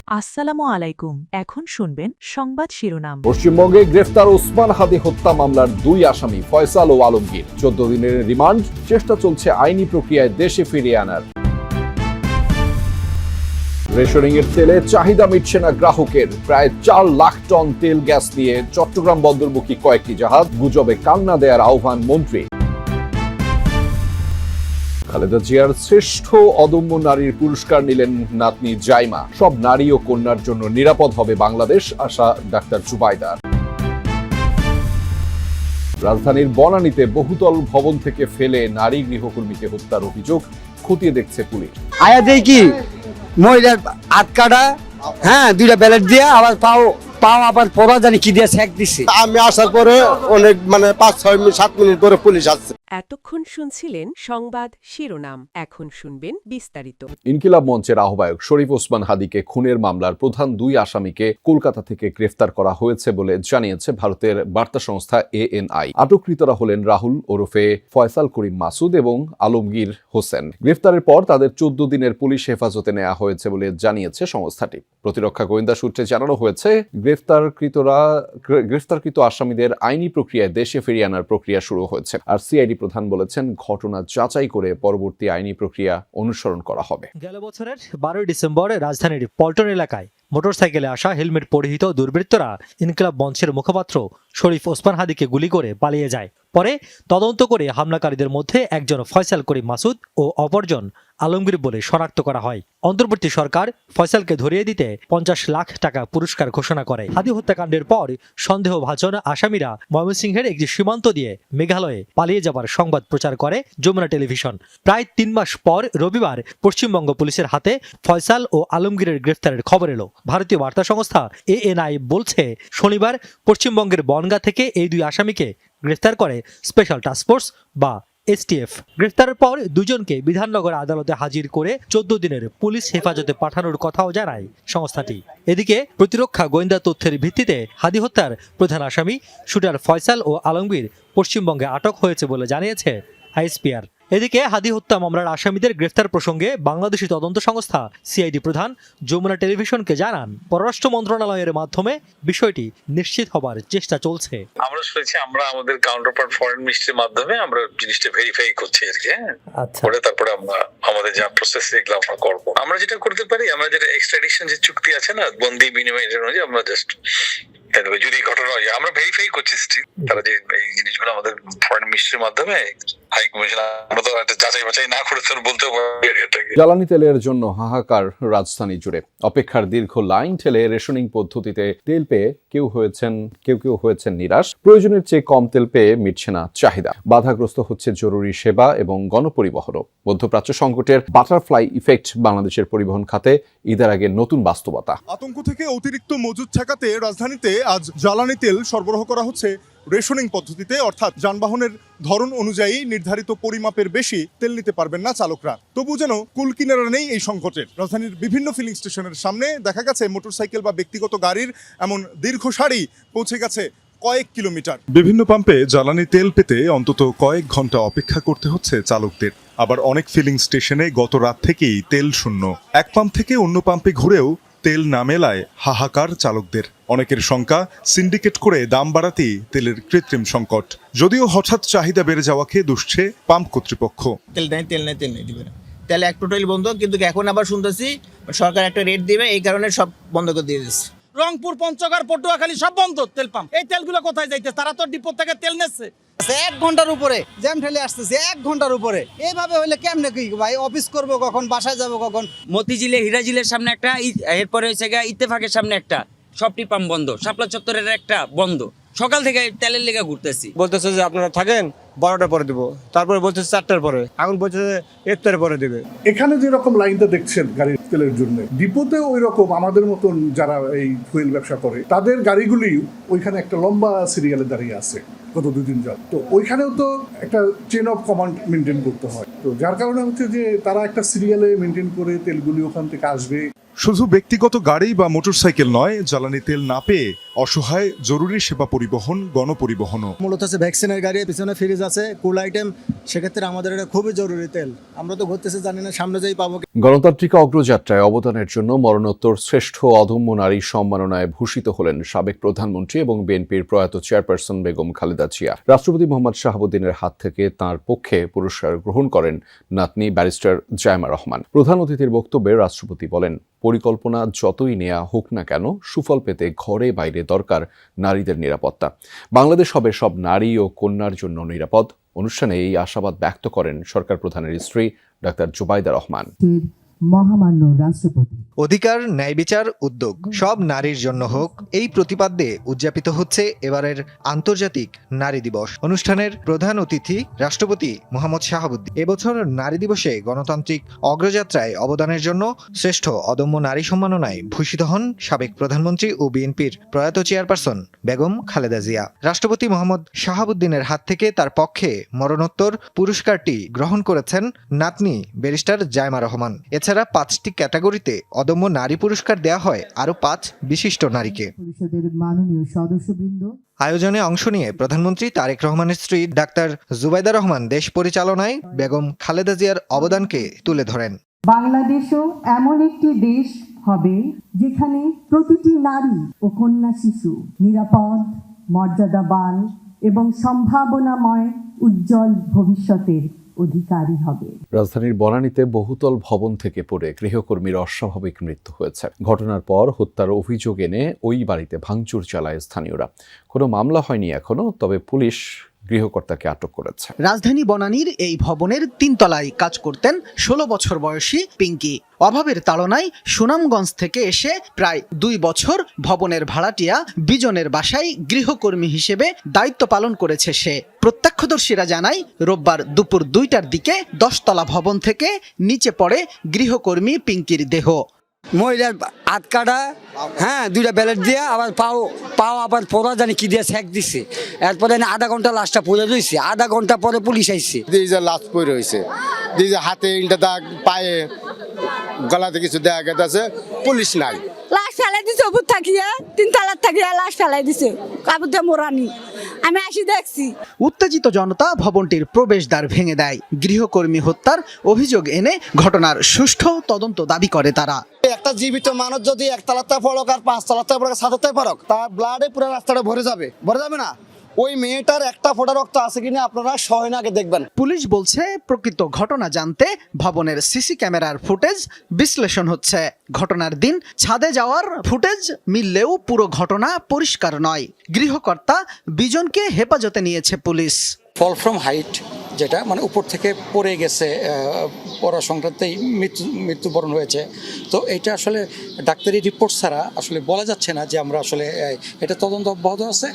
আসসালামু আলাইকুম। এখন শুনবেন সংবাদ শিরোনাম। পশ্চিমবঙ্গে গ্রেফতার ওসমান হাদি হত্যা মামলার 2 আসামি ফয়সাল ও আলমগীর। 14 দিনের রিমান্ড, চেষ্টা চলছে আইনি প্রক্রিয়ায় দেশে ফিরিয়ে আনার। রেশনিং এর তেলে চাহিদা মিটছে না গ্রাহকের। প্রায় 4 লাখ টন তেল গ্যাস নিয়ে চট্টগ্রাম বন্দরমুখী কয়েকটি জাহাজ। গুজবে কান না দেয়ার আহ্বান মন্ত্রী। খালেদা জিয়ার শ্রেষ্ঠ অদম্য নারীর পুরস্কার নিলেন নাতনি জাইমা। সব নারী ও কন্যার জন্য নিরাপদ হবে বাংলাদেশ, আশা ডাক্তার জুবাইদার। রাজধানীর বনানীতে বহুতল ভবন থেকে ফেলে নারী গৃহকর্মীকে হত্যার অভিযোগ খতিয়ে দেখছে পুলিশ। আয়া দেই কি মহিলার হাত কাটা, হ্যাঁ 2টা ব্যালেট দিয়ে আবার পাও আবার পড়া জানি কি দিয়ে শেক দিছে। আমি আসার পরে অনেক 5-6-7 মিনিট পরে পুলিশ আসছে। এতক্ষণ শুনছিলেন সংবাদ শিরোনাম, এখন শুনবেন বিস্তারিত। ইনকিলাব মঞ্চের আহ্বায়ক শরীফ ওসমান হাদিকে খুনের মামলার প্রধান 2 আসামিকে কলকাতা থেকে গ্রেফতার করা হয়েছে বলে জানিয়েছে ভারতের বার্তা সংস্থা ANI। আটককৃতরা হলেন রাহুল ওরফে ফয়সাল করিম মাসুদ এবং আলমগীর হোসেন। গ্রেফতারের পর তাদের 14 দিনের পুলিশ হেফাজতে নেওয়া হয়েছে বলে জানিয়েছে সংস্থাটি। প্রতিরক্ষা গোয়েন্দা সূত্রে জানানো হয়েছে গ্রেফতারকৃত আসামিদের আইনি প্রক্রিয়ায় দেশে ফিরিয়ে আনার প্রক্রিয়া শুরু হয়েছে। আর সিআইডি প্রধান বলেছেন, ঘটনা যাচাই করে পরবর্তী আইনি প্রক্রিয়া অনুসরণ করা হবে। গেল বছরের 12 ডিসেম্বর রাজধানীর পল্টন এলাকায় মোটরসাইকেলে আসা হেলমেট পরিহিত দুর্বৃত্তরা ইনকিলাব মঞ্চের মুখপাত্র শরীফ ওসমান হাদিকে গুলি করে পালিয়ে যায়। পরে তদন্ত করে হামলাকারীদের মধ্যে একজন ফয়সাল করিম মাসুদ ও অপরজন আলমগীর বলে শনাক্ত করা হয়। অন্তর্বর্তী সরকার ফয়সালকে ধরিয়ে দিতে 50 লাখ টাকা পুরস্কার ঘোষণা করে। হাদি হত্যাকাণ্ডের পর সন্দেহভাজন আসামিরা ময়মনসিংহের একটি সীমান্ত দিয়ে মেঘালয়ে পালিয়ে যাবার সংবাদ প্রচার করে যমুনা টেলিভিশন। প্রায় 3 মাস পর রবিবার পশ্চিমবঙ্গ পুলিশের হাতে ফয়সাল ও আলমগীরের গ্রেফতারের খবর এলো। ভারতীয় বার্তা সংস্থা ANI বলছে, শনিবার পশ্চিমবঙ্গের বনগাঁ থেকে এই 2 আসামিকে গ্রেফতার করে স্পেশাল টাস্কফোর্স বা STF। গ্রেফতারের পর দুজনকে বিধাননগর আদালতে হাজির করে 14 দিনের পুলিশ হেফাজতে পাঠানোর কথাও জানায় সংস্থাটি। এদিকে প্রতিরক্ষা গোয়েন্দা তথ্যের ভিত্তিতে হাদি হত্যার প্রধান আসামি শুটার ফয়সাল ও আলমগীর পশ্চিমবঙ্গে আটক হয়েছে বলে জানিয়েছে ISPR। এদিকে হাদি হত্যা মামলার আসামিদের গ্রেফতার প্রসঙ্গে বাংলাদেশি তদন্ত সংস্থা CID প্রধান যমুনা টেলিভিশনকে জানান, পররাষ্ট্র মন্ত্রণালয়ের মাধ্যমে বিষয়টি নিশ্চিত হবার চেষ্টা চলছে। আমরা শুনেছি আমরা আমাদের কাউন্টারপার্ট ফরেন মিনিস্ট্রির মাধ্যমে আমরা জিনিসটা ভেরিফাই করছি আর কি। পরে তারপরে আমরা আমাদের যা প্রসেস এগুলো আমরা করবো। আমরা যেটা করতে পারি, আমরা যেটা এক্সট্রাডিশন যে চুক্তি আছে না, বন্দি বিনিময়ের অনুযায়ী আমরা জাস্ট যদি ঘটনা হয় আমরা ভেরিফাই করছি তারা যে এই জিনিসগুলো আমাদের ফরেন মিনিস্ট্রির মাধ্যমে হাই কমিশন, আমরা তো একটা যাচাই বাছাই না করে বলতে পারি। জ্বালানি তেলের জন্য হাহাকার রাজধানী জুড়ে। অপেক্ষার দীর্ঘ লাইন ঠেলে রেশনিং পদ্ধতিতে তেল পেয়ে কেউ হয়েছেন নিরাশ। প্রয়োজনের চেয়ে কম তেল পেয়ে মিটছে না চাহিদা। বাধাগ্রস্ত হচ্ছে জরুরি সেবা এবং গণপরিবহনও। মধ্যপ্রাচ্য সংকটের বাটারফ্লাই ইফেক্ট বাংলাদেশের পরিবহন খাতে ঈদের আগে নতুন বাস্তবতা। আতঙ্ক থেকে অতিরিক্ত মজুদ ঠেকাতে রাজধানীতে আজ জ্বালানি তেল সরবরাহ করা হচ্ছে রেশনিং পদ্ধতিতে, অর্থাৎ যানবাহনের ধরন অনুযায়ী নির্ধারিত পরিমাপের বেশি তেল নিতে পারবেন না চালকরা। তবু যেন কুল কিনারা নেই এই সংকটের। রাজধানীর বিভিন্ন ফিলিং স্টেশনের সামনে দেখা গেছে মোটরসাইকেল বা ব্যক্তিগত গাড়ির এমন দীর্ঘ সারি পৌঁছে গেছে কয়েক কিলোমিটার। বিভিন্ন পাম্পে জ্বালানি তেল পেতে অন্তত কয়েক ঘন্টা অপেক্ষা করতে হচ্ছে চালকদের। আবার অনেক ফিলিং স্টেশনে গত রাত থেকেই তেল শূন্য। এক পাম্প থেকে অন্য পাম্পে ঘুরেও তেল না মেলায় হাহাকার চালকদের। অনেকের শঙ্কা, সিন্ডিকেট করে দাম বাড়াতেই তেলের কৃত্রিম সংকট। যদিও হঠাৎ চাহিদা বেড়ে যাওয়াকে দুষছে পাম্প কর্তৃপক্ষ। তেল নেই দিবে না, তেল এক টোটাল বন্ধ। কিন্তু এখন আবার শুনতেছি সরকার একটা রেট দিবে, এই কারণে সব বন্ধ করে দিয়ে দিচ্ছে। রংপুর, পঞ্চগড়, পটুয়াখালী সব বন্ধ তেল পাম্প। এই তেলগুলো কোথায় যাইতে? তারা তো ডিপো থেকে তেল নিচ্ছে। 1 ঘন্টার উপরে জ্যাম ঠেলে আসতেছে, 1 ঘন্টার উপরে। এইভাবে হইলে কেমনে কি ভাই, অফিস করব কখন, বাসায় যাব কখন? মতিঝিলে হিরাজিলের সামনে একটা, এরপরে হচ্ছে ইত্তেফাকের সামনে একটা, সবটি পাম্প বন্ধ। শাপলা চত্বরের একটা বন্ধ। সকাল থেকে তেলের লেগে ঘুরতেছি। বলতেছে যে আপনারা থাকেন 12টার পরে দিব, তারপরে বলতেছে 4টার পরে, এখন বলতেছে 1টার পরে দেবে। এখানে যেরকম লাইনটা দেখছেন গাড়ির তেলের জন্য, ডিপোতে ওই রকম আমাদের মতন যারা এই ফুয়েল ব্যবসা করে তাদের গাড়িগুলি ওইখানে একটা লম্বা সিরিয়ালে দাঁড়িয়ে আছে গত 2 দিন যাক। তো ওইখানেও তো একটা চেন অফ কমান্ড মেনটেন করতে হয়। তো যার কারণে হচ্ছে যে তারা একটা সিরিয়ালে মেনটেন করে তেলগুলি ওখান থেকে আসবে। শুধু ব্যক্তিগত গাড়ি বা মোটরসাইকেল নয়, জ্বালানি তেল না পেয়ে অসহায় জরুরি সেবা পরিবহন, গণপরিবহনও। মূলত হচ্ছে ভ্যাকসিনের গাড়ি, পিছনে ফ্রিজ আছে, কুল আইটেম, সেক্ষেত্রে আমাদের এটা খুবই জরুরি তেল। আমরা তো ঘুরতেছি, জানি না সামনে যাই পাবো। গণতান্ত্রিক অগ্রযাত্রায় অবদানের জন্য মরণোত্তর শ্রেষ্ঠ অদম্য নারী সম্মাননায় ভূষিত হলেন সাবেক প্রধানমন্ত্রী এবং বিএনপির প্রয়াত চেয়ারপারসন বেগম খালেদা জিয়া। রাষ্ট্রপতি মোহাম্মদ শাহাবুদ্দিনের হাত থেকে তাঁর পক্ষে পুরস্কার গ্রহণ করেন নাতনি ব্যারিস্টার জায়মা রহমান। প্রধান অতিথির বক্তব্যে রাষ্ট্রপতি বলেন, পরিকল্পনা যতই নেওয়া হোক না কেন, সুফল পেতে ঘরে বাইরে দরকার নারীদের নিরাপত্তা। বাংলাদেশ হবে সব নারী ও কন্যার জন্য নিরাপদ। অনুষ্ঠানে এই আশাবাদ ব্যক্ত করেন সরকার প্রধানের স্ত্রী ডাক্তার জুবাইদা রহমান। মহামান্য রাষ্ট্রপতি, অধিকার, ন্যায় বিচার, উদ্যোগ সব নারীর জন্য হোক, এই প্রতিপাদ্যে উদযাপিত হচ্ছে এবারের আন্তর্জাতিক নারী দিবস। অনুষ্ঠানের প্রধান অতিথি রাষ্ট্রপতি মোহাম্মদ শাহাবুদ্দিন এবছর নারী দিবসে গণতান্ত্রিক অগ্রযাত্রায় অবদানের জন্য শ্রেষ্ঠ অদম্য নারী সম্মাননায় ভূষিত হন সাবেক প্রধানমন্ত্রী ও বিএনপির প্রয়াত চেয়ারপারসন বেগম খালেদা জিয়া। রাষ্ট্রপতি মোহাম্মদ শাহাবুদ্দিনের হাত থেকে তার পক্ষে মরণোত্তর পুরস্কারটি গ্রহণ করেছেন নাতনি ব্যারিস্টার জায়মা রহমান। এছাড়া 5টি ক্যাটাগরিতে অদম্য নারী পুরস্কার দেওয়া হয় আরও 5 বিশিষ্ট নারীকে। পরিষদের মাননীয় সদস্যবৃন্দ, আয়োজনে অংশ নিয়ে প্রধানমন্ত্রী তারেক রহমানের স্ত্রী ডাক্তার জুবাইদা রহমান দেশ পরিচালনায় বেগম খালেদা জিয়ার অবদানকে তুলে ধরেন। বাংলাদেশও এমন একটি দেশ হবে যেখানে প্রতিটি নারী ও কন্যা শিশু নিরাপদ, মর্যাদাবান এবং সম্ভাবনাময় উজ্জ্বল ভবিষ্যতের অধিকারী হবে। রাজধানীর বনানীতে বহুতল ভবন থেকে পড়ে গৃহকর্মীর অস্বাভাবিক মৃত্যু হয়েছে। ঘটনার পর হত্যার অভিযোগ এনে ওই বাড়িতে ভাঙচুর চালায় স্থানীয়রা। কোনো মামলা হয়নি এখনো, তবে পুলিশ গৃহকর্তাকে আটক করেছে। রাজধানী বনানীর এই ভবনের 3 তলায় কাজ করতেন 16 বছর বয়সী পিঙ্কি। অভাবের তাড়নায় সুনামগঞ্জ থেকে এসে প্রায় 2 বছর ভবনের ভাড়াটিয়া বিজনের বাসায় গৃহকর্মী হিসেবে দায়িত্ব পালন করেছে সে। প্রত্যক্ষদর্শীরা জানায়, রোববার দুপুর 2টার দিকে 10 তলা ভবন থেকে নিচে পড়ে গৃহকর্মী পিঙ্কির দেহ। মহিলার হাত কাটা, হ্যাঁ, 2টা ব্যালেট দিয়ে আবার পাও আবার পড়া জানি কি দিয়ে সেক দিছে। এরপরে আধা ঘন্টা লাশটা পড়ে রয়েছে। আধা ঘন্টা পরে পুলিশ আইছে। লাশ পড়ে রয়েছে, হাতে ইনটা দাগ, পায়ে গলাতে কিছু দেখা গেছে, পুলিশ নাই। লাশ ফেলাই দিছে, উপর থাকিয়া 3 তলার থাকিয়া লাশ ফেলাই দিছে, কাপড় মোরানি। আমি আসি দেখছি। উত্তেজিত জনতা ভবনটির প্রবেশদ্বার ভেঙে দেয়। গৃহকর্মী হত্যার অভিযোগ এনে ঘটনার সুষ্ঠু তদন্ত দাবি করে তারা। একটা জীবিত মানুষ যদি 1 তলাতে পড়ক আর 5 তলাতে পড়ক, 7 তলাতে পড়ক, তার ব্লাডে পুরো রাস্তাটা ভরে যাবে না। ওই মেয়েটার একটা ফোঁটা রক্ত আছে কিনা আপনারা সহজে আগে দেখবেন। পুলিশ বলছে, প্রকৃত ঘটনা জানতে ভবনের সিসি ক্যামেরার ফুটেজ বিশ্লেষণ হচ্ছে। ঘটনার দিন ছাদে যাওয়ার ফুটেজ মিললেও পুরো ঘটনা পরিষ্কার নয়। গৃহকর্তা বিজনকে হেফাজতে নিয়েছে পুলিশ। ফল ফ্রম হাইট, যেটা মানে উপর থেকে পড়ে গেছে, পড়া সংক্রান্তেই মৃত্যুবরণ হয়েছে। তো এটা আসলে ডাক্তারি রিপোর্ট ছাড়া আসলে বলা যাচ্ছে না যে আমরা আসলে এটা তদন্ত অব্যাহত আছে।